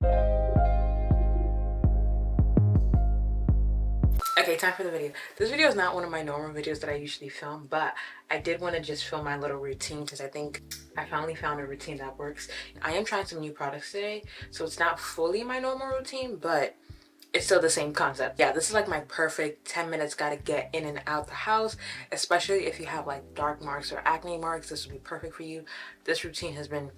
Okay, time for the video. This video is not one of my normal videos that I usually film, but I did want to just film my little routine because I think I finally found a routine that works. I am trying some new products today, so it's not fully my normal routine, but it's still the same concept. Yeah, this is like my perfect 10 minutes gotta get in and out the house, especially if you have like dark marks or acne marks. This would be perfect for you. This routine has been,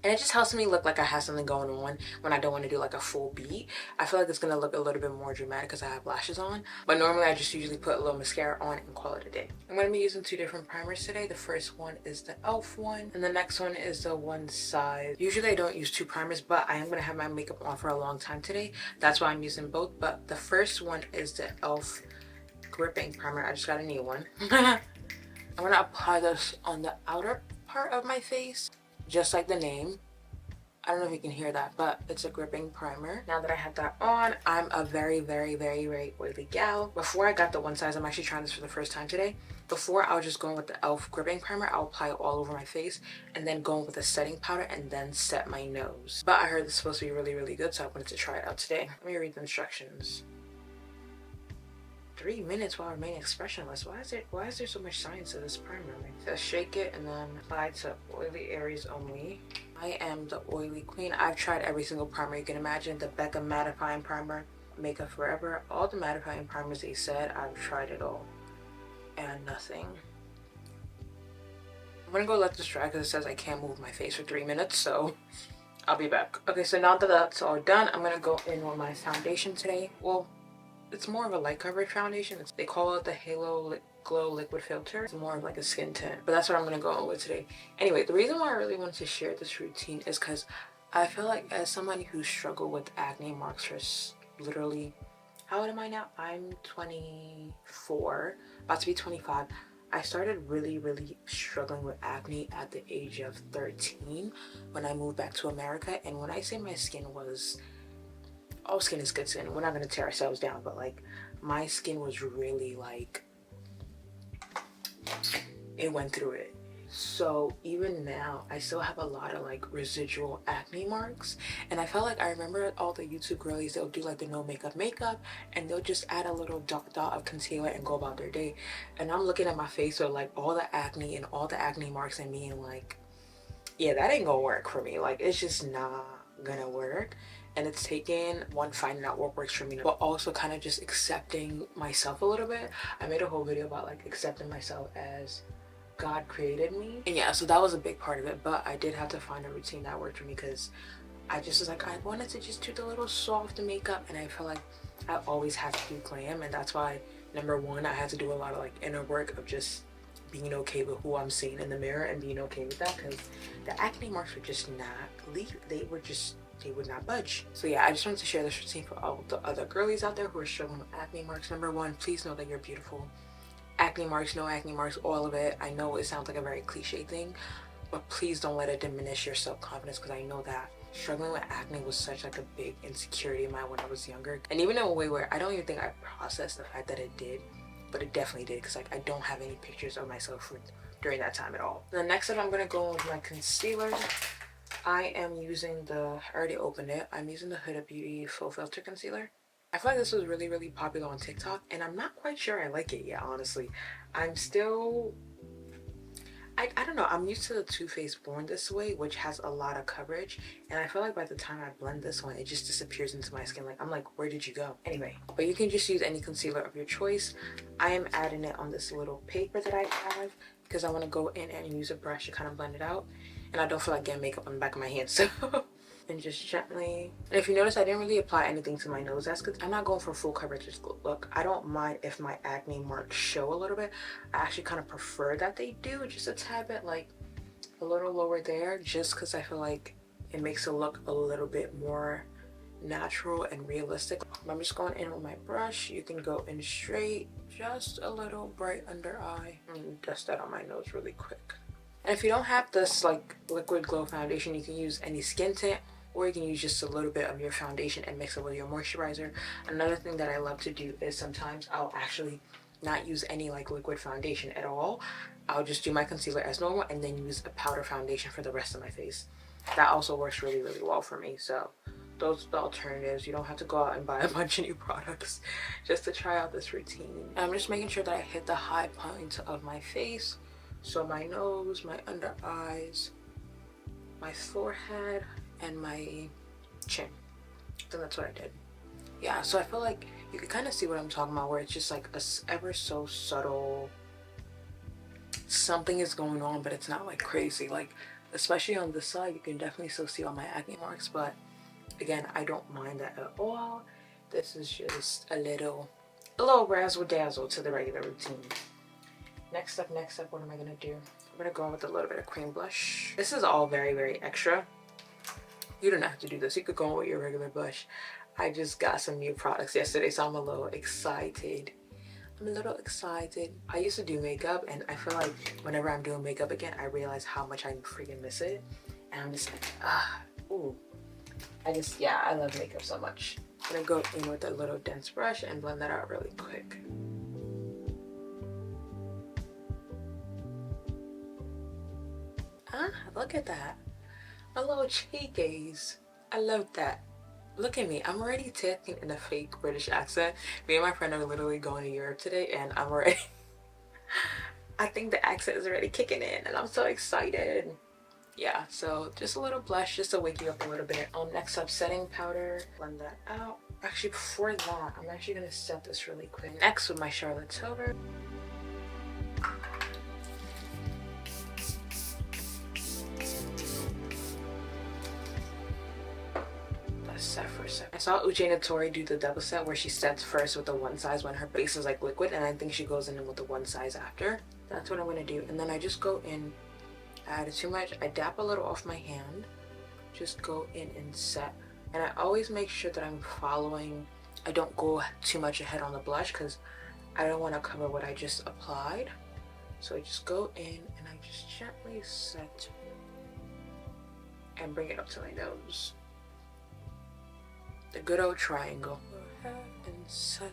and it just helps me look like I have something going on when I don't want to do like a full beat. I feel like it's gonna look a little bit more dramatic because I have lashes on, but normally I just usually put a little mascara on and call it a day. I'm gonna be using two different primers today. The first one is the e.l.f. one, and the next one is the One Size. Usually I don't use two primers, but I am gonna have my makeup on for a long time today. That's why I'm using both, but the first one is the e.l.f. gripping primer. I just got a new one. I'm gonna apply this on the outer part of my face, just like the name. I don't know if you can hear that, but it's a gripping primer. Now that I have that on, I'm a very oily gal. Before I got the One Size, I'm actually trying this for the first time today. Before, I was just going with the e.l.f. gripping primer. I'll apply it all over my face and then going with a setting powder and then set my nose. But I heard this is supposed to be really good, so I wanted to try it out today. Let me read the instructions. 3 minutes while remaining expressionless. Why is there so much science to this primer? It says shake it and then apply to oily areas only. I am the oily queen. I've tried every single primer you can imagine. The Becca mattifying primer, Makeup Forever, all the mattifying primers they said, I've tried it all. And nothing. I'm gonna go let this dry because it says I can't move my face for 3 minutes, so I'll be back. Okay, so now that that's all done, I'm gonna go in with my foundation today. Well, it's more of a light coverage foundation. They call it the Halo Glow Liquid Filter. It's more of like a skin tint, but that's what I'm gonna go on with today. Anyway, the reason why I really wanted to share this routine is because I feel like as somebody who struggled with acne marks for literally, how old am I now? I'm 24, about to be 25. I started really struggling with acne at the age of 13 when I moved back to America. And when I say my skin was, all skin is good skin, we're not gonna tear ourselves down, but like my skin was really like, it went through it. So even now I still have a lot of like residual acne marks, and I felt like I remember all the YouTube girlies, they'll do like the no makeup and they'll just add a little dot of concealer and go about their day. And I'm looking at my face with like all the acne and all the acne marks and being like, yeah, that ain't gonna work for me. Like, it's just not gonna work. And it's taken one, finding out what works for me, but also kind of just accepting myself a little bit. I made a whole video about like accepting myself as God created me. And yeah, so that was a big part of it, but I did have to find a routine that worked for me because I just was like, I wanted to just do the little soft makeup, and I feel like I always have to do glam, and that's why, number one, I had to do a lot of like inner work of just being okay with who I'm seeing in the mirror and being okay with that, because the acne marks were just not leave. They would not budge. So yeah, I just wanted to share this routine for all the other girlies out there who are struggling with acne marks. Number one, please know that you're beautiful. Acne marks, no acne marks, all of it. I know it sounds like a very cliche thing, but please don't let it diminish your self-confidence, because I know that struggling with acne was such like a big insecurity of mine when I was younger. And even in a way where I don't even think I processed the fact that it did, but it definitely did, because like I don't have any pictures of myself during that time at all. The next step, I'm gonna go with my concealer. I am using I already opened it. I'm using the Huda Beauty Full Filter Concealer. I feel like this was really popular on TikTok, and I'm not quite sure I like it yet, honestly. I'm still, I don't know, I'm used to the Too Faced Born This Way, which has a lot of coverage, and I feel like by the time I blend this one, it just disappears into my skin. Like, I'm like, where did you go? Anyway, but you can just use any concealer of your choice. I am adding it on this little paper that I have because I want to go in and use a brush to kind of blend it out, and I don't feel like getting makeup on the back of my hands, so and just gently. And if you notice, I didn't really apply anything to my nose. That's because I'm not going for full coverage look. I don't mind if my acne marks show a little bit. I actually kind of prefer that they do just a tad bit, like a little lower there, just because I feel like it makes it look a little bit more natural and realistic. I'm just going in with my brush. You can go in straight, just a little bright under eye, and dust that on my nose really quick. And if you don't have this like liquid glow foundation, you can use any skin tint, or you can use just a little bit of your foundation and mix it with your moisturizer. Another thing that I love to do is sometimes I'll actually not use any like liquid foundation at all. I'll just do my concealer as normal and then use a powder foundation for the rest of my face. That also works really well for me. So those are the alternatives. You don't have to go out and buy a bunch of new products just to try out this routine. And I'm just making sure that I hit the high points of my face. So my nose, my under eyes, my forehead, and my chin. Then that's what I did. Yeah, so I feel like you can kind of see what I'm talking about, where it's just like a ever so subtle something is going on, but it's not like crazy. Like, especially on this side, you can definitely still see all my acne marks, but again, I don't mind that at all. This is just a little razzle dazzle to the regular routine. Next up, what am I gonna do? I'm gonna go in with a little bit of cream blush. This is all very, very extra. You don't have to do this. You could go in with your regular blush. I just got some new products yesterday, so I'm a little excited. I used to do makeup, and I feel like whenever I'm doing makeup again, I realize how much I freaking miss it. And I'm just like, ooh. I love makeup so much. I'm gonna go in with a little dense brush and blend that out really quick. Look at that. A little cheek gaze. I love that. Look at me. I'm already talking in a fake British accent. Me and my friend are literally going to Europe today, and I'm already I think the accent is already kicking in, and I'm so excited. Yeah, so just a little blush just to wake you up a little bit. Next up, setting powder. Blend that out. Actually, before that, I'm actually gonna set this really quick. Next, with my Charlotte Tilbury. Set for a second. I saw Uche Natori do the double set where she sets first with the one size when her base is like liquid, and I think she goes in with the one size after. That's what I'm gonna do. And then I just go in, add too much, I dap a little off my hand, just go in and set. And I always make sure that I'm following, I don't go too much ahead on the blush because I don't want to cover what I just applied. So I just go in and I just gently set and bring it up to my nose. The good old triangle. Go ahead and set.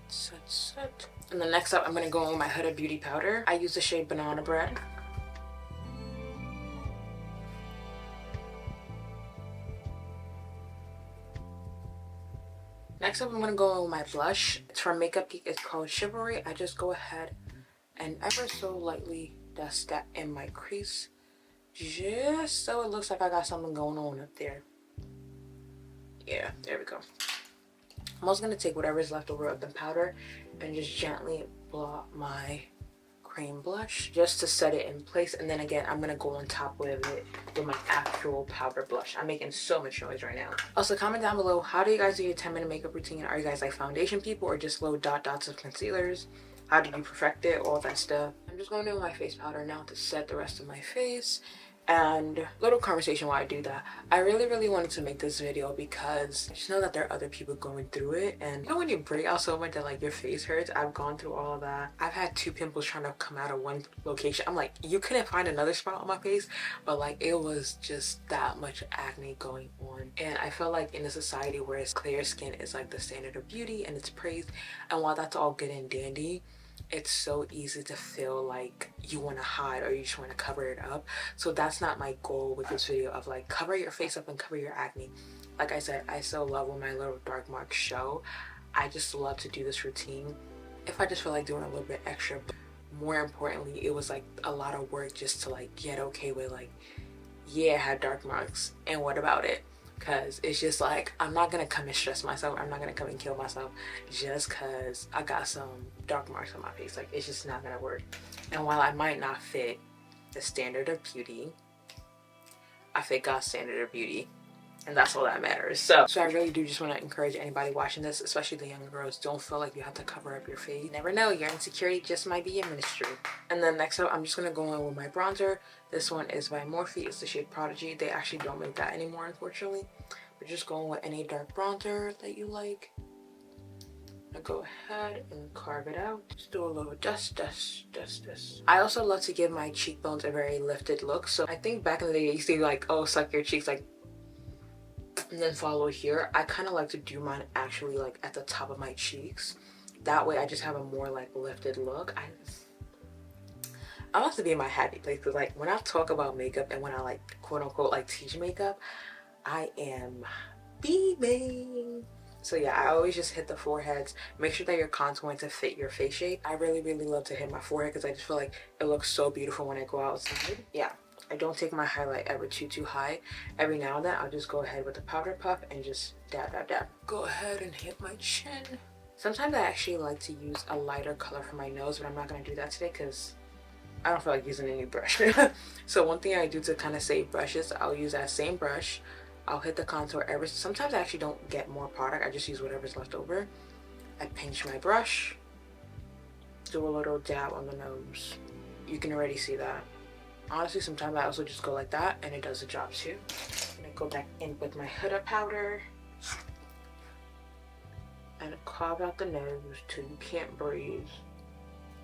And then next up, I'm gonna go in with my Huda Beauty powder. I use the shade Banana Bread. Next up, I'm gonna go in with my blush. It's from Makeup Geek. It's called Chivalry. I just go ahead and ever so lightly dust that in my crease, just so it looks like I got something going on up there. Yeah, there we go. I'm also gonna take whatever is left over of the powder and just gently blot my cream blush just to set it in place. And then again, I'm gonna go on top of it with my actual powder blush. I'm making so much noise right now. Also, comment down below, how do you guys do your 10-minute makeup routine? Are you guys like foundation people or just little dots of concealers? How do you perfect it? All that stuff. I'm just going in with my face powder now to set the rest of my face. And little conversation while I do that, I really wanted to make this video because I just know that there are other people going through it. And you know when you break out so much that like your face hurts? I've gone through all of that. I've had 2 pimples trying to come out of one location. I'm like, you couldn't find another spot on my face, but like it was just that much acne going on. And I feel like in a society where it's clear skin is like the standard of beauty and it's praised, and while that's all good and dandy, it's so easy to feel like you want to hide or you just want to cover it up. So that's not my goal with this video of like cover your face up and cover your acne. Like I said, I still love when my little dark marks show. I just love to do this routine if I just feel like doing a little bit extra. But more importantly, it was like a lot of work just to like get okay with like, yeah, I had dark marks and what about it? Because it's just like, I'm not gonna come and stress myself. I'm not gonna come and kill myself just because I got some dark marks on my face. Like, it's just not gonna work. And while I might not fit the standard of beauty, I fit God's standard of beauty, and that's all that matters. So I really do just want to encourage anybody watching this, especially the younger girls, don't feel like you have to cover up your face. You never know, your insecurity just might be your ministry. And then next up, I'm just gonna go in with my bronzer. This one is by Morphe. It's the shade Prodigy. They actually don't make that anymore, unfortunately. But just go in with any dark bronzer that you like. I'm gonna go ahead and carve it out. Just do a little dust. I also love to give my cheekbones a very lifted look. So I think back in the day, you used to be like, oh, suck your cheeks, like, and then follow here. I kind of like to do mine actually like at the top of my cheeks. That way I just have a more like lifted look. I love to be in my happy place because like when I talk about makeup and when I like quote unquote like teach makeup, I am beaming. So yeah, I always just hit the foreheads. Make sure that your contouring to fit your face shape. I really, really love to hit my forehead because I just feel like it looks so beautiful when I go outside. Yeah, I don't take my highlight ever too high. Every now and then, I'll just go ahead with the powder puff and just dab, dab, dab. Go ahead and hit my chin. Sometimes I actually like to use a lighter color for my nose, but I'm not going to do that today because I don't feel like using any brush. So one thing I do to kind of save brushes, I'll use that same brush. I'll hit the contour ever. Sometimes I actually don't get more product. I just use whatever's left over. I pinch my brush, do a little dab on the nose. You can already see that. Honestly, sometimes I also just go like that and it does the job too. I'm gonna go back in with my Huda powder and carve out the nose till you can't breathe.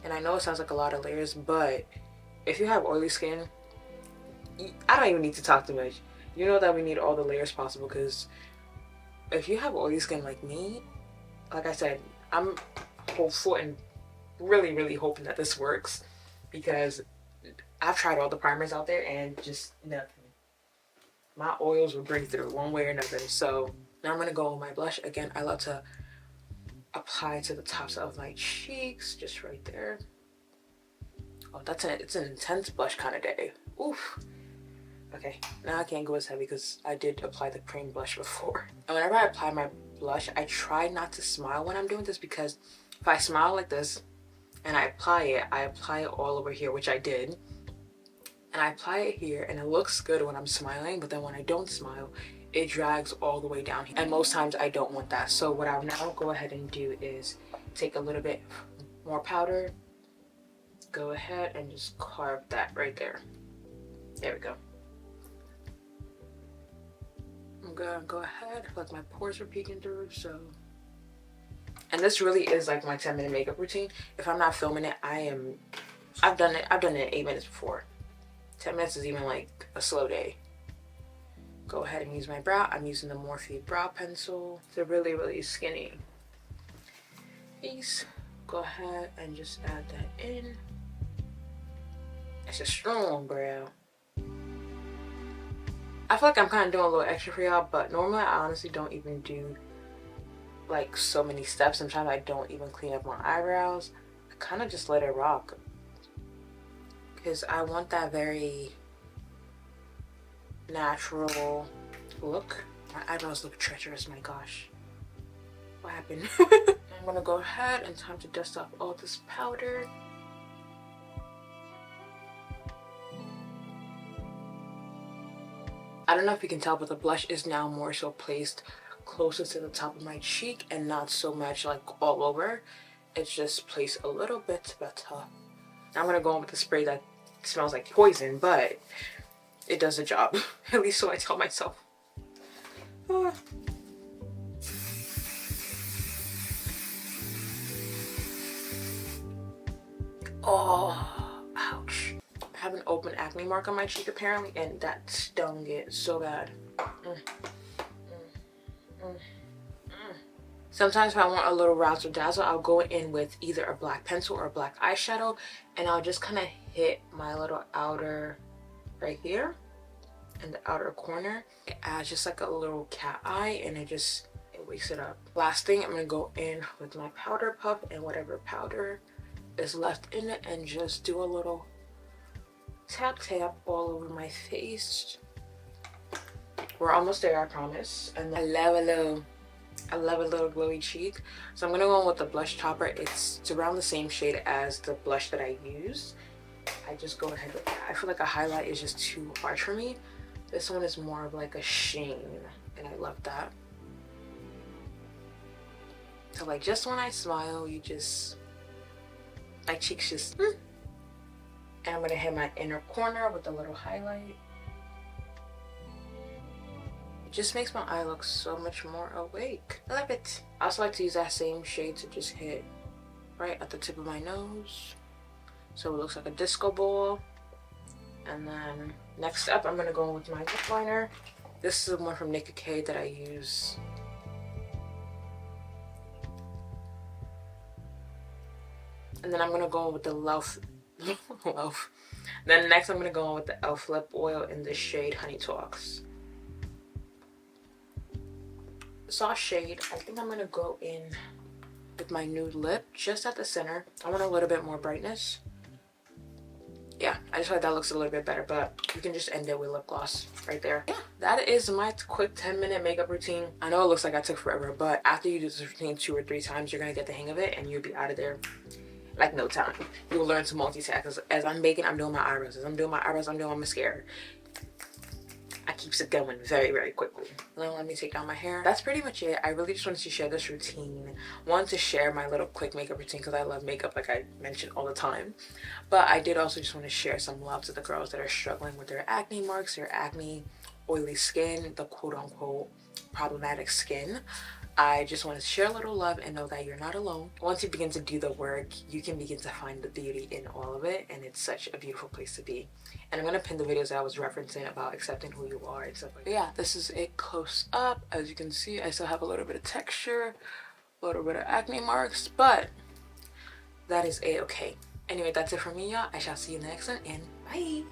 And I know it sounds like a lot of layers, but if you have oily skin, I don't even need to talk too much. You know that we need all the layers possible, because if you have oily skin like me, like I said, I'm hopeful and really, really hoping that this works, because I've tried all the primers out there and just nothing. My oils will break through one way or another. So now I'm gonna go with my blush. Again, I love to apply to the tops of my cheeks, just right there. Oh, it's an intense blush kind of day. Oof. Okay, now I can't go as heavy because I did apply the cream blush before. And whenever I apply my blush, I try not to smile when I'm doing this, because if I smile like this and I apply it all over here, which I did. And I apply it here and it looks good when I'm smiling, but then when I don't smile, it drags all the way down here. And most times I don't want that. So what I'll now go ahead and do is take a little bit more powder, go ahead and just carve that right there. There we go. I'm gonna go ahead, like my pores are peeking through, so. And this really is like my 10-minute makeup routine. If I'm not filming it, I've done it in 8 minutes before. 10 minutes is even like a slow day. Go ahead and use my brow. I'm using the Morphe brow pencil. It's a really, really skinny piece. Go ahead and just add that in. It's a strong brow. I feel like I'm kind of doing a little extra for y'all, but normally I honestly don't even do like so many steps. Sometimes I don't even clean up my eyebrows. I kind of just let it rock, because I want that very natural look. My eyebrows look treacherous, my gosh. What happened? I'm gonna go ahead and time to dust off all this powder. I don't know if you can tell, but the blush is now more so placed closer to the top of my cheek and not so much like all over. It's just placed a little bit better. Now I'm gonna go in with the spray that smells like poison, but it does the job. At least so I tell myself. Oh, ouch. I have an open acne mark on my cheek apparently, and that stung it so bad. Sometimes if I want a little razzle dazzle, I'll go in with either a black pencil or a black eyeshadow, and I'll just kind of hit my little outer right here in the outer corner. It adds just like a little cat eye, and it wakes it up. Last thing, I'm gonna go in with my powder puff and whatever powder is left in it, and just do a little tap all over my face. We're almost there, I promise. And I love a little glowy cheek. So I'm gonna go in with the blush topper. It's around the same shade as the blush that I use. I just go ahead with that. I feel like a highlight is just too harsh for me. This one is more of like a sheen, and I love that. So like just when I smile, my cheeks just, and I'm gonna hit my inner corner with a little highlight. It just makes my eye look so much more awake. I love it. I also like to use that same shade to just hit right at the tip of my nose, so it looks like a disco ball. And then next up, I'm gonna go in with my lip liner. This is the one from Nicki K that I use. And then I'm gonna go in with the Then next I'm gonna go in with the e.l.f. lip oil in the shade Honey Talks. soft shade. I think I'm gonna go in with my nude lip just at the center. I want a little bit more brightness. Yeah, I just feel like that looks a little bit better, but you can just end it with lip gloss right there. Yeah, that is my quick 10-minute makeup routine. I know it looks like I took forever, but after you do this routine 2 or 3 times, you're gonna get the hang of it and you'll be out of there like no time. You'll learn to multitask. As I'm baking, I'm doing my eyebrows. As I'm doing my eyebrows, I'm doing my mascara. I keeps it going very, very quickly. Now let me take down my hair. That's pretty much it. I really just wanted to share this routine. Wanted to share my little quick makeup routine because I love makeup, like I mentioned all the time. But I did also just want to share some love to the girls that are struggling with their acne marks, their acne, oily skin, the quote-unquote problematic skin. I just want to share a little love and know that you're not alone. Once you begin to do the work, you can begin to find the beauty in all of it, and it's such a beautiful place to be. And I'm gonna pin the videos that I was referencing about accepting who you are and stuff like that. Yeah, this is it close up. As you can see, I still have a little bit of texture, a little bit of acne marks, but that is a-okay. Anyway, that's it for me, y'all. I shall see you in the next one, and bye.